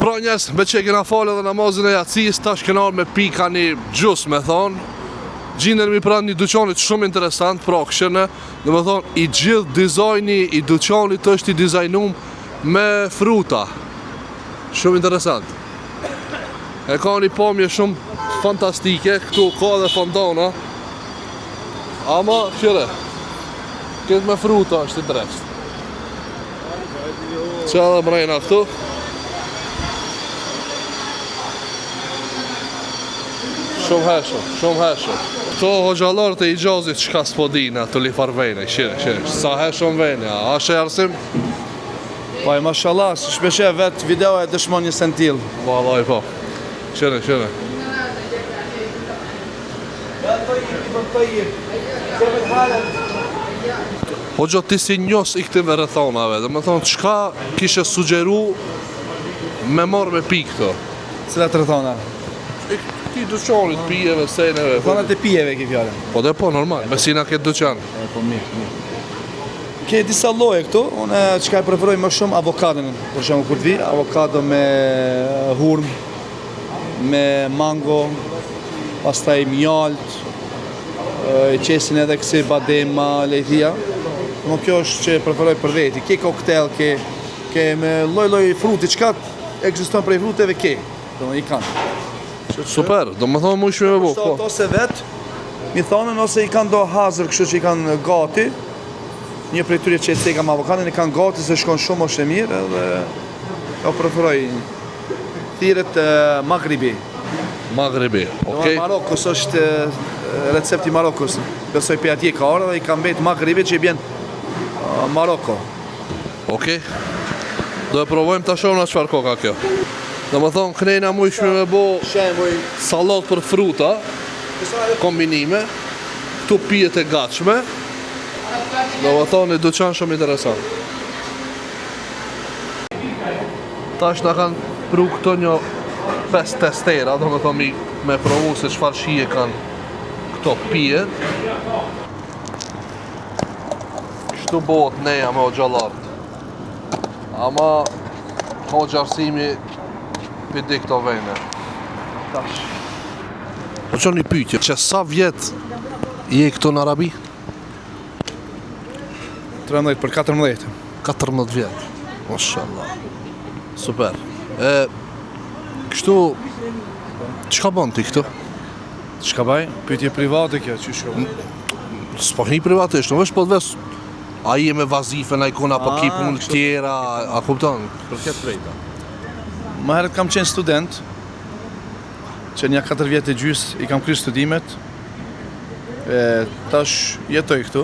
Pra njerës, me që kena falë edhe namazin e jacis, tash kena me pika një gjus me thonë. Gjindën mi pranë një dyqanit shumë interesant, pra këshënë, dhe me thonë, i gjithë dizajni i dyqanit është i dizajnum me fruta. Shumë interesant. E ka një pamje shumë fantastike, këtu ka dhe fondana. Ama, qëre, këtë me fruta është i drefst. Që edhe mrejna këtu. Shumë heshëm, shumë heshëm. Këto hoxalarët e i gjazit qka s'po dina të li farvejne, shire, sa heshëm vejne, a shë jarësim? Po, mashallah, shpeshe vetë video e dëshmon një sentil. Valaj, po. Shire. Hoxha, ti si njës i këtive rëthonave, dhe me thonë, qka kishe sugjeru me marrë me pi këto? Cilat rëthona? Ti dyqanit, pijeve, sejneve. Rëthonat e pijeve ki fjallën. Po dhe po, normal, besina këtë dyqan. Po, mirë. Ke disa loje këtu, unë qka e preferoj më shumë avokadën, për shumë kur t'vi, avokado me hurm, me mango, pastaj mjalt, i qesin edhe kësi badema, lejthia. Më kjo është që preferoj për veti, ke koktel, ke me loj fruti, qka eksiston prej fruteve ke, do më i kanë. Super, do më thonë mu ishme me bu. Ose vetë, mi thonën, ose i kanë do hazër kështu që i kanë gati, një prej tyre që e cekam avokadën, i kanë gati se shkon shumë është e mirë, edhe ka preferoj thirët Maghribi. Maghribi, okej. Marokos është recepti Marokos, besoj për atje ka orë dhe i kanë betë Maghribi që i bjen Maroko. Okej. Do e provojmë të shohë në qëfar koka kjo. Dhe më thonë, kënejna mu ishme me bo salat për fruta, kombinime, këtu pijet e gatshme, dhe më thonë, i dyqan shumë interesant. Tash në kanë pru këto një 5 testera, dhe më thonë me provu se qëfar shije kanë këto pijet. Kështu botë neja me o gjallartë. Ama, o gjarsimi pidi këto vejne. Tash. Po që një pytje, që sa vjet je këto në Arabi? 13 për 14. 14 vjet. Mashallah. Super. Kështu, qka bën ti këtu? Qka baj? Pytje private kjo, që shumë? S'po një privatisht, në vesh po të ves, a i e me vazifen, a i kona pa ki punë tjera, a kupton? Për këtë drejta. Më herët kam qenë student, që një 4 vjetë e gjys i kam kryer studimet, tash jetoj këtu,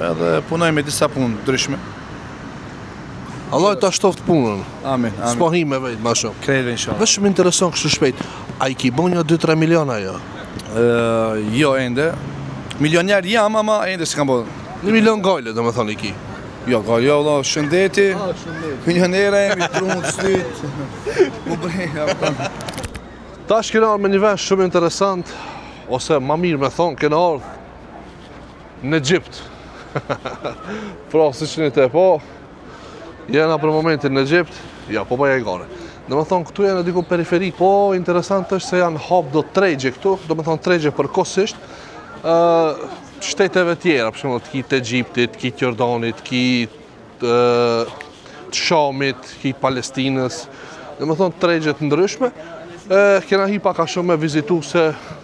edhe punoj me disa punë ndryshme. Allah ta shtoft punën. Amin. S'po hi me vejt ma shumë. Krejve inshallah. Vesh më intereson kështu shpejt, a i ki bon një 2-3 miliona jo? Jo ende, milioner jam, ama ende s'kam bo. 1 milion gajle, do me thonë i ki. Jo, Allah, shëndeti, milionera jemi, trunë të slyt, mu bëjnë. Tash kena ardhë me një vesh shumë interesant, ose ma mirë me thonë, kena ardhë në Egjipt. Pra, si që një te po, jena për momentin në Egjipt, ja, po bëja i gare. Do me thonë, këtu janë diku periferi, po interesant është se janë hap do tregje këtu, do me thonë tregje përkohësisht, shteteve tjera, për shumë të kitë Egjiptit, të kitë Jordanit, të kitë Shamit, të kitë Palestinës, dhe me thonë tregjet ndryshme, kena hi paka shumë me vizitu se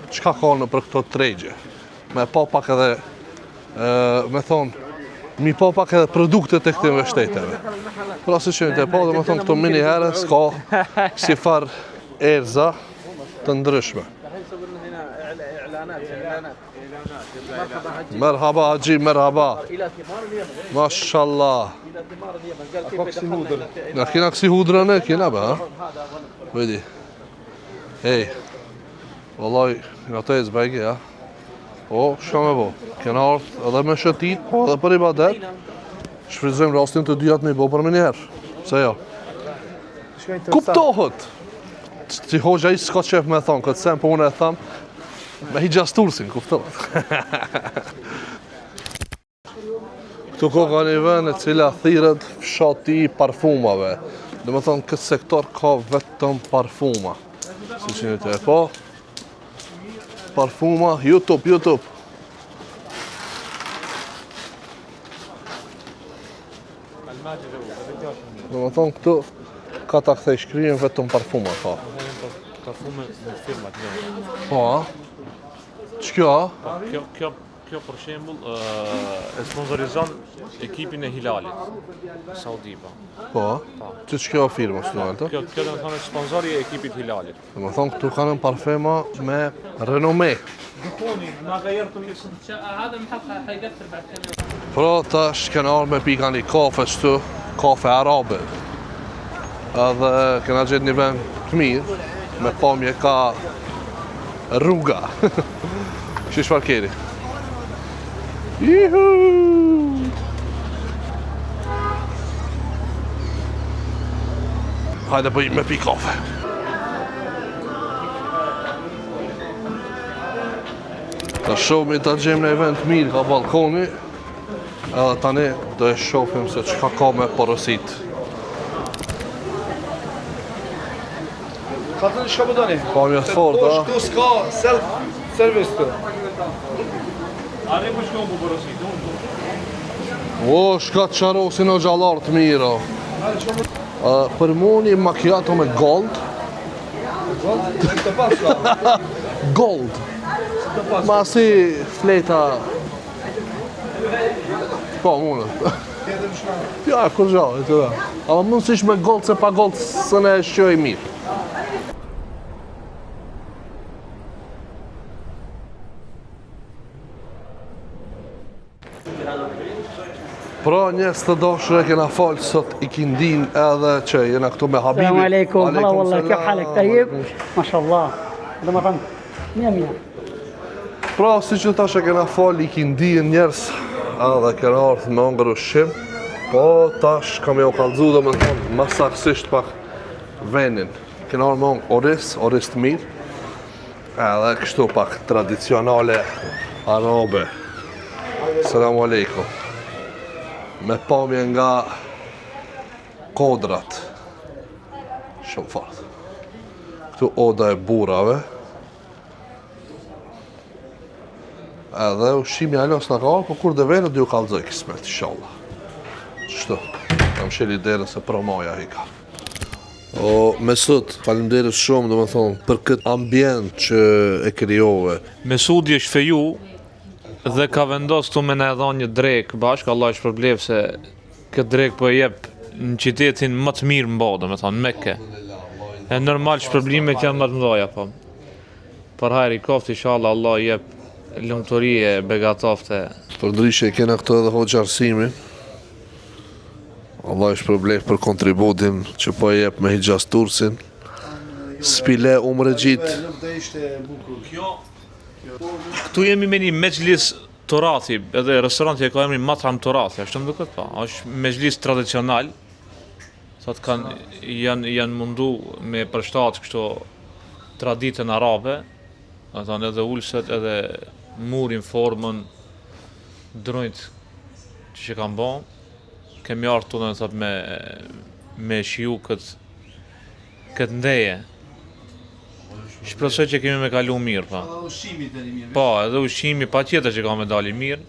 qka ka në për këto tregje. Me pa pak edhe, me thonë, mi pa pak edhe produktet e këtive shteteve. Pra si që një të pa, dhe me thonë këto mini herë, s'ka si farë erza të ndryshme. Merhaba Haji, merhaba. Mashallah. Na kena kësi hudra ne, kena be, ha? Vedi. Hej. Wallahi, nga të e zbegi, ha? Po, shka me bo. Kena ardhë edhe me shëtit, po edhe për i badet. Shfrizojmë rastin të dyjat me i bo për me njerë. Se jo. Kuptohët. Si hoxha i s'ka qef me thonë, këtë sem, po unë e thamë, me higjas tursin, kuptohet. Këtu ko ka një vend e cila thirët fshati parfumave. Dhe më thonë, këtë sektor ka vetëm parfuma. Si që një të e po. Parfuma, YouTube. Dhe më thonë, këtu ka ta kthej shkrijen vetëm parfuma, ka. Parfume me firmat njëra. Po, a? Që kjo, a? Kjo për shembull e sponsorizon ekipin e Hilalit, Saudi po. Po, që kjo firma së në Kjo do të thonë sponsori e ekipit Hilalit. Dhe më thonë, këtu kanë parfema me renome. Pro, tash kena arë me pika një kafe qëtu, kafe arabe. Edhe kena gjetë një vend të mirë, me pamje ka rruga. Kështë shfar keri. Juhu! Hajde bëjmë me pi kafe. Ta shohmi ta gjemë në event mirë ka balkoni. Edhe tani do e shohim se çka ka me porosit. Ka të në shka përdoni? Pa mjë të fort, a? Këtu s'ka self-service të. A ne po shkojmë për porosit, O, shka të qarosin o gjallar të mirë, o. Për mu një macchiato me gold. Të pas ka. Gold. Ma si fleta. Po, mundë. Ja, kur gjo, e të da. Ama mund si me gold se pa gold së ne shqoj mirë. Pra njës të doshre kena falë sot i kindin edhe që jena këtu me Habibi. السلام عليكم هلا والله كيف حالك طيب ما شاء الله رمضان مية Pra si që tashe kena falë i kindin njerës edhe kena ardhë me ongër ushqim. Po tash kam e o kalzu dhe me thonë masaksisht pak venin. Kena ardhë me ongë oris të mirë. Edhe kështu pak tradicionale arabe. Selamu alejkum. Me pamje nga kodrat. Shumë fort. Këtu oda e burave. Edhe ushqimi alos në ka orë, po kur dhe vene dhe ju kalzoj kismet, inshallah. Qështu, kam sheli derën se promoja i ka. O, Mesut, faleminderit shumë, do me thonë, për këtë ambient që e krijove. Mesudi është feju dhe ka vendos këtu me na e dhënë një drek bashkë, Allah është përblef se këtë drek po e jep në qytetin më të mirë mbo, do me thonë, Mekke. E normal shpërblimet janë më të mëdha po. Për hajri koft, inshallah Allah i jep lumturi e begatofte. Për ndryshe kena këto edhe hoxha Arsimi. Allah është përblef për kontributin që po e jep me Hixhas Tursin. Spile umregjit. Nuk dhe ishte bukur. Këtu jemi me një mexhlis Torati, edhe restoranti e ka emrin Matram Torati, ashtu më duket pa. Është mexhlis tradicional. Sot janë mundu me përshtat kështu traditën arabe, do thonë edhe ulset, edhe murin, formën, drojt që kanë bën. Kemi ardhur këtu do të thotë me shiu këtë ndeje. Shpresoj që kemi me kalu mirë, pa. Ushqimi të një mirë. Po, edhe ushqimi pa tjetër që ka me dali mirë.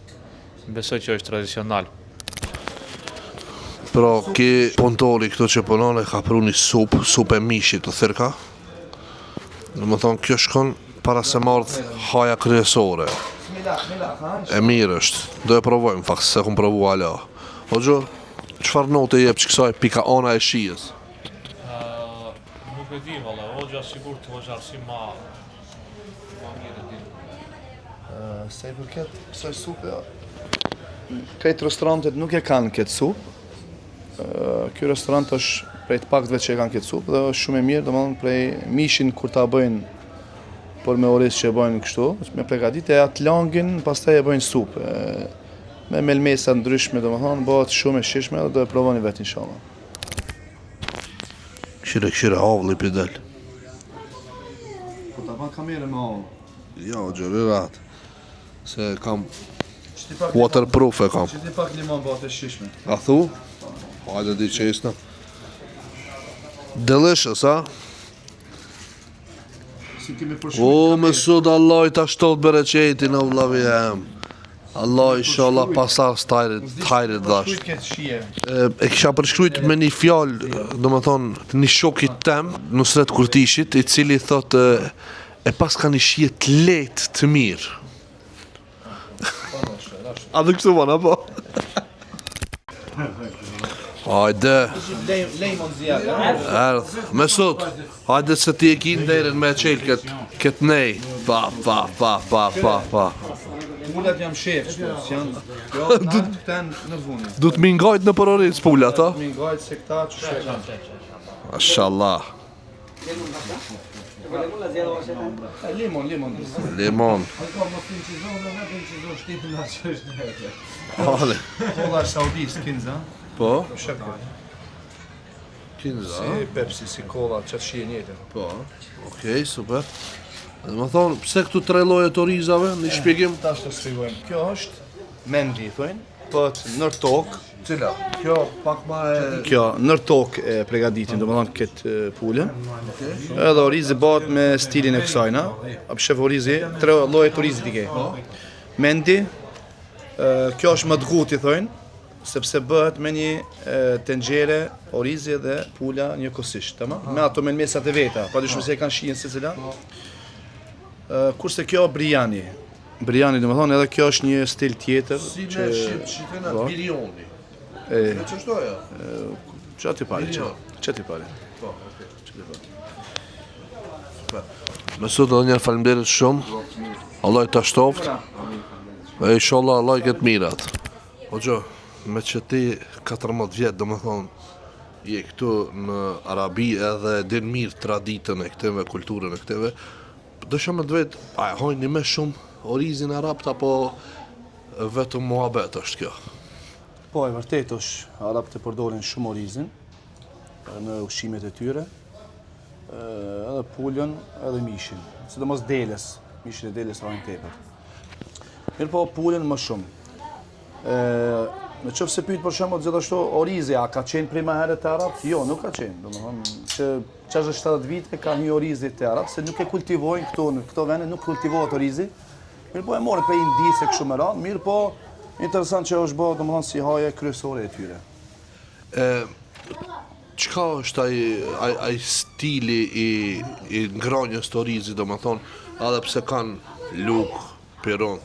Besoj që është tradicional. Pra, ki puntori këto që punon e ka pru një supë e mishit të thirka. Në më thonë, kjo shkon para se mardh haja kryesore. E mirë është. Do e provojmë, fakt, se kom provu ala. O gjo, qëfar note jep që kësaj pika ana e shijes? Nuk e di, valla, hoxha sigur të hoxha Arsim ma mirë e di. Se i përket kësaj supe, këtë restorantet nuk e kanë këtë supë. Ky restorant është prej të paktëve që e kanë këtë supë dhe është shumë e mirë, domethënë prej mishin kur ta bëjnë por me oriz që e bëjnë kështu, me përgatitë atë langin, pastaj e bëjnë supë. Me melmesa ndryshme, domethënë bëhet shumë e shijshme dhe do e provoni vetë inshallah. Këshire avli për del. Po ta ban kamerën me avl. Ja, gjëri ratë. Se kam waterproof e kam. Që ti pak limon bëhet e shijshme. A thu? Hajde di qesna. Delicious, ha? Si kemi O, me sot Allah I ta shtot bereqetin, o vlavi jem. Allah inshallah pasar tajrit dash. E kisha përshkrujt me një fjalë, do më thonë, një shokit tem, Nusret Kurtishit, I cili thot e pas ka një shiet let të mirë. A dhe kështu vana, po? Hajde, Lejmon zjarë. erdh, me sot, hajde se ti e ki nderin me qelë këtë nej. Pa. Pullat jam shef, janë këten në vunë. Du të mingajt në përoric pula, ta? Mingajt se këta që shef. Mashallah. Limon. Limon. Ale. Kolla Saudis, kinza. Po? Shef Kinza. si Pepsi, si kolla, qatë shije njëtë. Po. Okej, super. Dhe më thonë, pse këtu 3 lloje të orizave, një shpjegim? Ta është të shpjegojmë. Kjo është mendi, thojnë, pët nër tokë. Cila? Kjo pak ma e... Kjo nër tokë e pregaditin, do më thonë këtë pulën. Edhe orizi bëhet me stilin e kësajna. A shef orizi, 3 lloje të orizit I ke. Mendi, kjo është më të guti, thojnë, sepse bëhet me një tenxhere, orizi dhe pula njëkohësisht, tamam? Me ato me në mesat e veta, pa dyshim se e kanë shijen se cila. Kurse kjo Briani, do më thonë edhe kjo është një stil tjetër. Si në shqipëna bilioni. E, Që shtoja? që ti pari, që ti pari. Po, me sot edhe njerë falimderit shumë. Allah I ta shtoft. E inshallah Allah I këtë mirat. O gjo, me që ti 14 vjetë, do më thonë, je këtu në Arabi edhe din mirë traditën e këteve, kulturën e këteve, dësha me të vetë, a e hojnë një me shumë orizin arabt, apo vetëm muhabet është kjo? Po, e vërtet është, arabët e përdorin shumë orizin në ushqimet e tyre, edhe pulën, edhe mishin, sidomos deles, mishin e deles hajnë tepër. Mirë po, pulën më shumë. Në qëfë se pyjtë për shembull gjithashtu orizi, a ka qenë prej më herët të arabët? Jo, nuk ka qenë. Domethënë që 60-70 vite ka një orizi të arabët, se nuk e kultivojnë këto në këto vende, nuk kultivohet orizi. Mirë po e morën prej Indisë e kështu me radhë, mirë po interesant që është bërë domethënë si haje kryesore e tyre. Çka është ai stili I ngrënies të orizit, domethënë, edhe pse kanë luk, piron,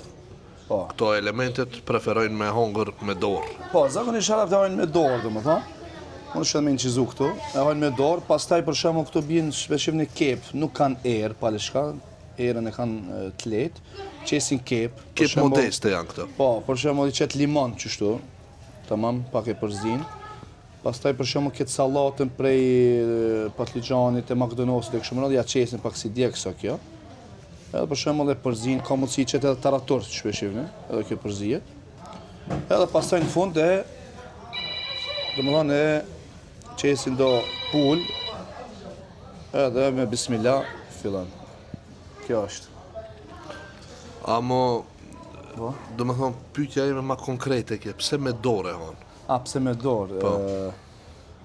Po. këto elementet preferojnë me hongër me dorë. Po, zakonisht arabët e hajnë me dorë, domethënë. Unë është me nëqizu këtu, e hajnë me dorë, pastaj për shembull këtu bien shpeshim në kep, nuk kanë erë, paleshka, erën e kanë të lehtë, qesin kep. Kep modeste janë këto. Po, për shembull I qet limon qështu, tamam, pak e përzin. Pastaj për shembull këtë sallatën prej patligjanit e magdanosit e kështu me radhë, ja qesin pak si djegsa kjo. Edhe për shembull e përzin, ka mundësi qet edhe tarator shpeshim, edhe kjo përzihet. Edhe pastaj në fund e domethënë e qesin do pul, edhe me bismillah fillon. Kjo është. Amo, do më thonë, pyetja ime ma konkrete kje, pse me dorë e honë? A, pse me dorë?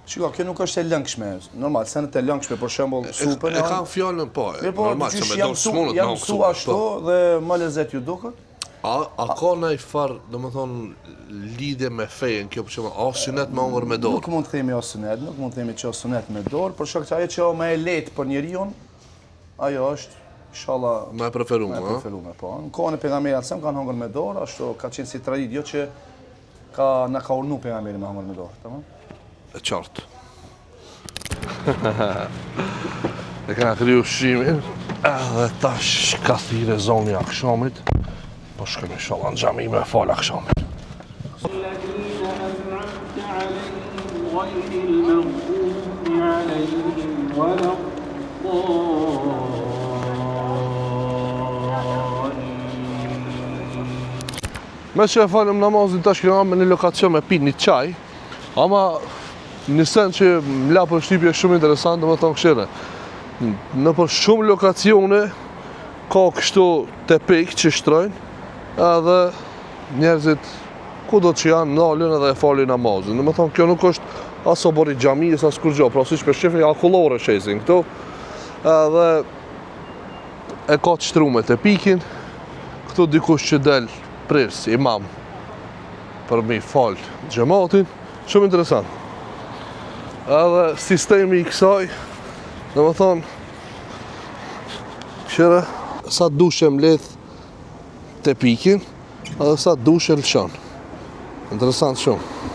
Shiko, kjo nuk është e lëngshme. Normal, senet e lëngshme, për shembull supën E kanë fjallën, po, normal, që me dorë s'munët me jam hongë mësu supën. ashtu dhe më lezet ju duket. A ka nëj farë, do më thonë, lidhje me fejen kjo, për që a synet me hongër me dorë? Nuk mund të themi o sunet, nuk mund të themi që o sunet me dorë, për shkak që ajo që o me e lehtë për njeriu, ajo është, inshallah, Me preferume, me ha? preferume, po. Në kohën e pejgamberit sem kanë hongër me dorë, ashtu ka qenë si tradit, jo që na ka urnu pejgamberi me hongër me dorë, tamam? E qartë. E kena kriju shimin, edhe tash ka thire zoni akshamit, po shkëm inshallah në gjami me falë akshamit. الذين أنعمت عليهم غير المغضوب عليهم ولا الضالين. Me që e falëm namazin tash kena me një lokacion me pi një qaj, ama një sen që m'la për shtypje shumë interesant, dhe me thonë këshire. Në për shumë lokacione, ka kështu të pik që shtrojnë, edhe njerëzit ku do që janë nalën edhe e falin namazin. Dhe me thonë kjo nuk është as obori xhamisë, as kur gjë, pra siç për shefin akullore shesin këtu. Edhe e ka të shtrumet e pikin, këtu dikush që del prirë si imam për mi fal xhamatin, shumë interesant. Edhe sistemi i kësaj, domethënë, qëra sa dushe mbledh te pikin, edhe sa dushe lëshon. Interesant shumë.